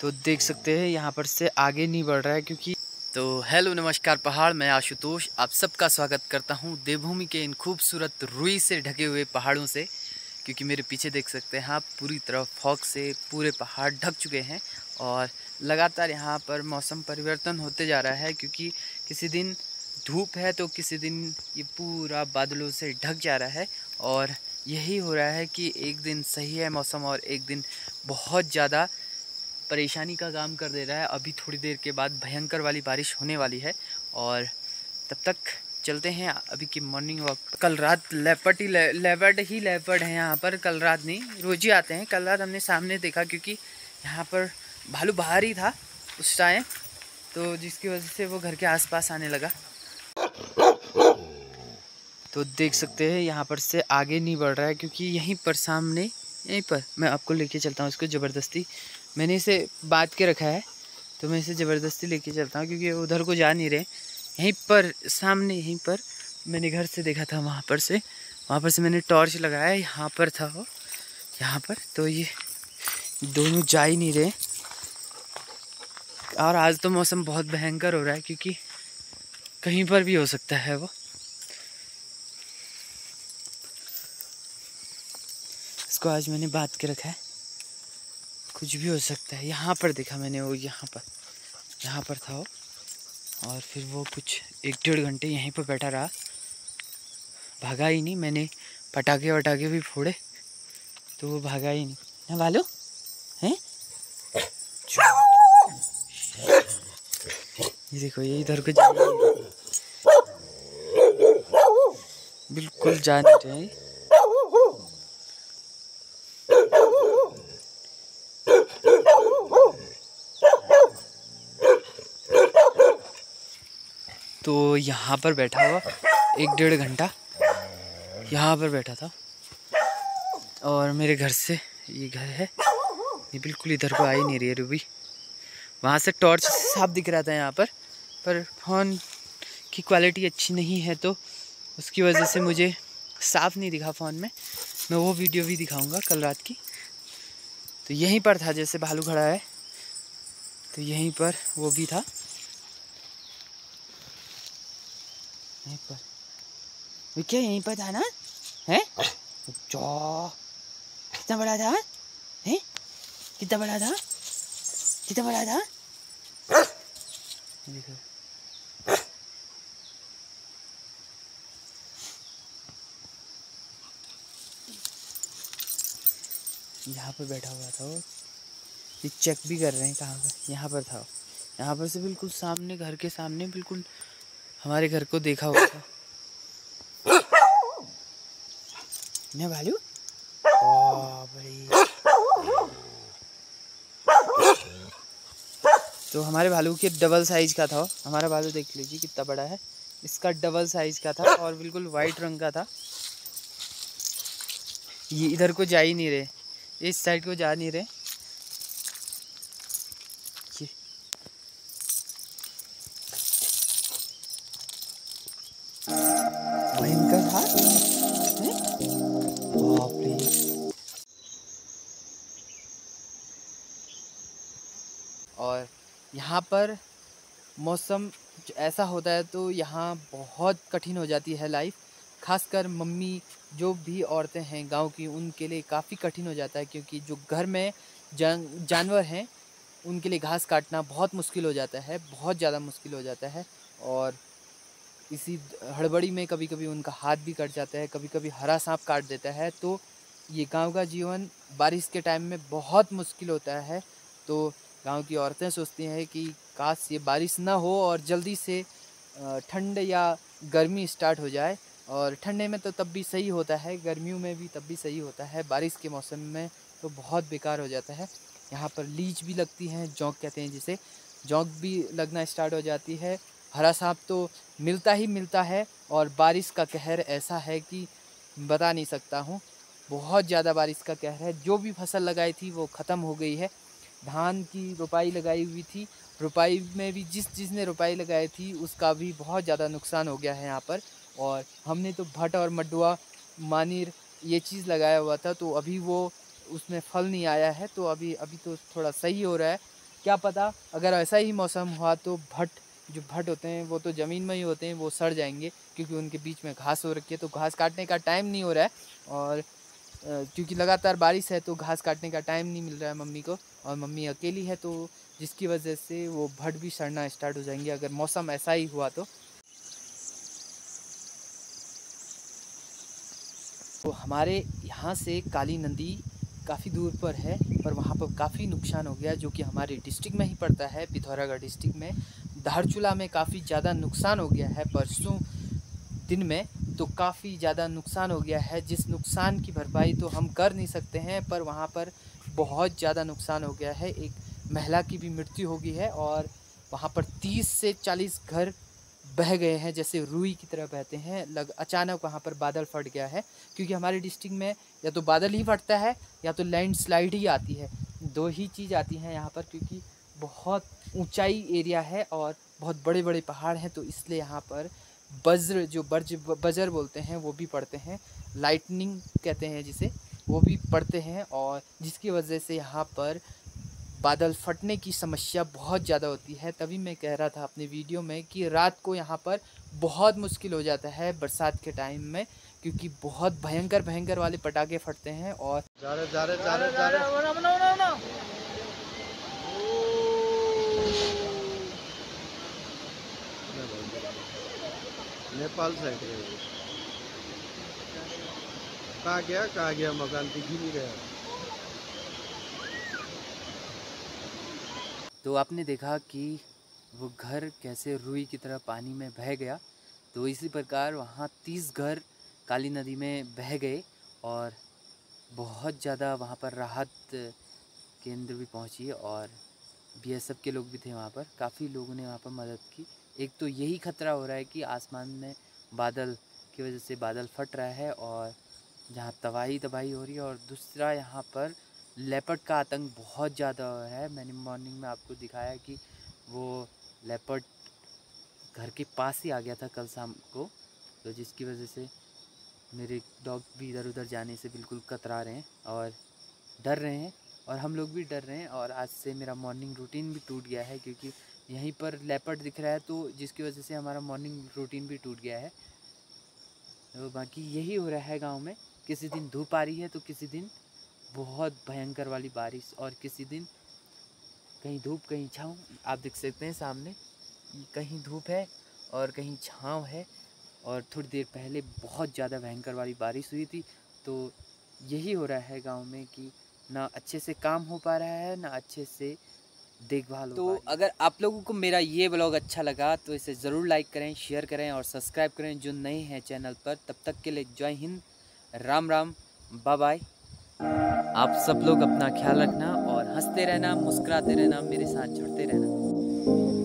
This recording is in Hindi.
तो देख सकते हैं यहाँ पर से आगे नहीं बढ़ रहा है क्योंकि तो हेलो नमस्कार पहाड़, मैं आशुतोष आप सबका स्वागत करता हूँ देवभूमि के इन खूबसूरत रुई से ढके हुए पहाड़ों से। क्योंकि मेरे पीछे देख सकते हैं आप, पूरी तरफ फॉग से पूरे पहाड़ ढक चुके हैं और लगातार यहाँ पर मौसम परिवर्तन होते जा रहा है। क्योंकि किसी दिन धूप है तो किसी दिन ये पूरा बादलों से ढक जा रहा है और यही हो रहा है कि एक दिन सही है मौसम और एक दिन बहुत ज़्यादा परेशानी का काम कर दे रहा है। अभी थोड़ी देर के बाद भयंकर वाली बारिश होने वाली है और तब तक चलते हैं अभी की मॉर्निंग वॉक। कल रात लेपर्ड है यहाँ पर। कल रात नहीं, रोज ही आते हैं। कल रात हमने सामने देखा क्योंकि यहाँ पर भालू बाहर ही था उस टाइम, तो जिसकी वजह से वो घर के आसपास आने लगा। तो देख सकते हैं यहाँ पर से आगे नहीं बढ़ रहा है क्योंकि यहीं पर सामने, यहीं पर मैं आपको लेके चलता हूँ। इसको ज़बरदस्ती मैंने इसे बांध के रखा है, तो मैं इसे ज़बरदस्ती लेके चलता हूँ क्योंकि उधर को जा नहीं रहे। यहीं पर सामने, यहीं पर मैंने घर से देखा था, वहाँ पर से मैंने टॉर्च लगाया, यहाँ पर था वो, यहाँ पर। तो ये दोनों जा ही नहीं रहे और आज तो मौसम बहुत भयंकर हो रहा है क्योंकि कहीं पर भी हो सकता है वो। इसको आज मैंने बांध के रखा है, कुछ भी हो सकता है। यहाँ पर देखा मैंने वो, यहाँ पर था वो और फिर वो कुछ 1-1.5 घंटे यहीं पर बैठा रहा, भागा ही नहीं। मैंने पटाखे वटाखे भी फोड़े तो वो भागा ही नहीं। है भालू हैं? ये देखो, ये इधर को जा नहीं रहे, बिल्कुल जा नहीं रहे। तो यहाँ पर बैठा हुआ 1-1.5 घंटा यहाँ पर बैठा था और मेरे घर से, ये घर है, ये बिल्कुल इधर को आ ही नहीं रही है रूबी। वहाँ से टॉर्च साफ दिख रहा था यहाँ पर फ़ोन की क्वालिटी अच्छी नहीं है तो उसकी वजह से मुझे साफ नहीं दिखा फ़ोन में। मैं वो वीडियो भी दिखाऊंगा कल रात की। तो यहीं पर था, जैसे भालू खड़ा है तो यहीं पर वो भी था, यहीं पर। वो क्या यहीं पर था ना? है कितना बड़ा था? है कितना बड़ा था? कितना बड़ा था? देखो, यहाँ पर बैठा हुआ था वो। ये चेक भी कर रहे हैं कहाँ पर। यहाँ पर था, यहाँ पर से बिल्कुल सामने, घर के सामने, बिल्कुल हमारे घर को देखा हुआ था। मैं भालू बड़ी। तो हमारे भालू के डबल साइज का था। हमारा भालू देख लीजिए कितना बड़ा है, इसका डबल साइज का था और बिल्कुल वाइट रंग का था। ये इधर को जा ही नहीं रहे, इस साइड को जा नहीं रहे। ये भयंकर था। और यहाँ पर मौसम ऐसा होता है तो यहाँ बहुत कठिन हो जाती है लाइफ। खासकर मम्मी, जो भी औरतें हैं गांव की, उनके लिए काफ़ी कठिन हो जाता है क्योंकि जो घर में जानवर हैं उनके लिए घास काटना बहुत मुश्किल हो जाता है, बहुत ज़्यादा मुश्किल हो जाता है। और इसी हड़बड़ी में कभी कभी उनका हाथ भी कट जाता है, कभी कभी हरा सांप काट देता है। तो ये गांव का जीवन बारिश के टाइम में बहुत मुश्किल होता है। तो गांव की औरतें सोचती हैं कि काश ये बारिश ना हो और जल्दी से ठंड या गर्मी स्टार्ट हो जाए। और ठंडे में तो तब भी सही होता है, गर्मियों में भी तब भी सही होता है, बारिश के मौसम में तो बहुत बेकार हो जाता है। यहाँ पर लीच भी लगती हैं, जौंक कहते हैं जिसे, जौंक भी लगना स्टार्ट हो जाती है। हरा सांप तो मिलता ही मिलता है और बारिश का कहर ऐसा है कि बता नहीं सकता हूँ। बहुत ज़्यादा बारिश का कहर है। जो भी फसल लगाई थी वो ख़त्म हो गई है। धान की रोपाई लगाई हुई थी, रोपाई में भी जिसने रोपाई लगाई थी उसका भी बहुत ज़्यादा नुकसान हो गया है यहाँ पर। और हमने तो भट और मडुआ, मानीर, ये चीज़ लगाया हुआ था तो अभी वो उसमें फल नहीं आया है, तो अभी अभी तो थोड़ा सही हो रहा है। क्या पता अगर ऐसा ही मौसम हुआ तो जो भट होते हैं वो तो ज़मीन में ही होते हैं, वो सड़ जाएंगे क्योंकि उनके बीच में घास हो रखी है, तो घास काटने का टाइम नहीं हो रहा है। और क्योंकि लगातार बारिश है तो घास काटने का टाइम नहीं मिल रहा है मम्मी को, और मम्मी अकेली है, तो जिसकी वजह से वो भट भी सड़ना स्टार्ट हो जाएंगे अगर मौसम ऐसा ही हुआ तो हमारे यहाँ से काली नदी काफ़ी दूर पर है, पर वहाँ पर काफ़ी नुकसान हो गया, जो कि हमारे डिस्ट्रिक्ट में ही पड़ता है, पिथौरागढ़ डिस्ट्रिक्ट में। धारचूला में काफ़ी ज़्यादा नुकसान हो गया है परसों दिन में, तो काफ़ी ज़्यादा नुकसान हो गया है, जिस नुकसान की भरपाई तो हम कर नहीं सकते हैं, पर वहाँ पर बहुत ज़्यादा नुकसान हो गया है। एक महिला की भी मृत्यु हो गई है, और वहाँ पर 30 से 40 घर बह गए हैं, जैसे रुई की तरह बहते हैं। अचानक वहाँ पर बादल फट गया है, क्योंकि हमारे डिस्ट्रिक्ट में या तो बादल ही फटता है या तो लैंडस्लाइड ही आती है, दो ही चीज़ आती हैं यहाँ पर, क्योंकि बहुत ऊंचाई एरिया है और बहुत बड़े बड़े पहाड़ हैं, तो इसलिए यहाँ पर बजर बोलते हैं वो भी पड़ते हैं, लाइटनिंग कहते हैं जिसे, वो भी पड़ते हैं, और जिसकी वजह से यहाँ पर बादल फटने की समस्या बहुत ज़्यादा होती है। तभी मैं कह रहा था अपने वीडियो में कि रात को यहाँ पर बहुत मुश्किल हो जाता है बरसात के टाइम में, क्योंकि बहुत भयंकर भयंकर वाले पटाखे फटते हैं। और नेपाल साइड है। कहाँ गया मकान दिख ही नहीं रहा। तो आपने देखा कि वो घर कैसे रुई की तरह पानी में बह गया, तो इसी प्रकार वहाँ 30 घर काली नदी में बह गए, और बहुत ज़्यादा वहाँ पर राहत केंद्र भी पहुँची, और बीएसएफ के लोग भी थे वहाँ पर, काफ़ी लोगों ने वहाँ पर मदद की। एक तो यही खतरा हो रहा है कि आसमान में बादल की वजह से बादल फट रहा है, और जहाँ तबाही हो रही है, और दूसरा यहाँ पर लेपर्ड का आतंक बहुत ज़्यादा है। मैंने मॉर्निंग में आपको दिखाया कि वो लेपर्ड घर के पास ही आ गया था कल शाम को, तो जिसकी वजह से मेरे डॉग भी इधर उधर जाने से बिल्कुल कतरा रहे हैं और डर रहे हैं, और हम लोग भी डर रहे हैं। और आज से मेरा मॉर्निंग रूटीन भी टूट गया है, क्योंकि यहीं पर लेपर्ड दिख रहा है, तो जिसकी वजह से हमारा मॉर्निंग रूटीन भी टूट गया है। तो बाकी यही हो रहा है गांव में, किसी दिन धूप आ रही है तो किसी दिन बहुत भयंकर वाली बारिश, और किसी दिन कहीं धूप कहीं छाँव। आप देख सकते हैं सामने, कहीं धूप है और कहीं छाँव है, और थोड़ी देर पहले बहुत ज़्यादा भयंकर वाली बारिश हुई थी। तो यही हो रहा है गांव में कि ना अच्छे से काम हो पा रहा है, ना अच्छे से देखभाल हो पा रही है। तो अगर आप लोगों को मेरा ये ब्लॉग अच्छा लगा तो इसे ज़रूर लाइक करें, शेयर करें और सब्सक्राइब करें जो नए हैं चैनल पर। तब तक के लिए जय हिंद, राम राम, बाय बाय। आप सब लोग अपना ख्याल रखना और हंसते रहना, मुस्कुराते रहना, मेरे साथ जुड़ते रहना।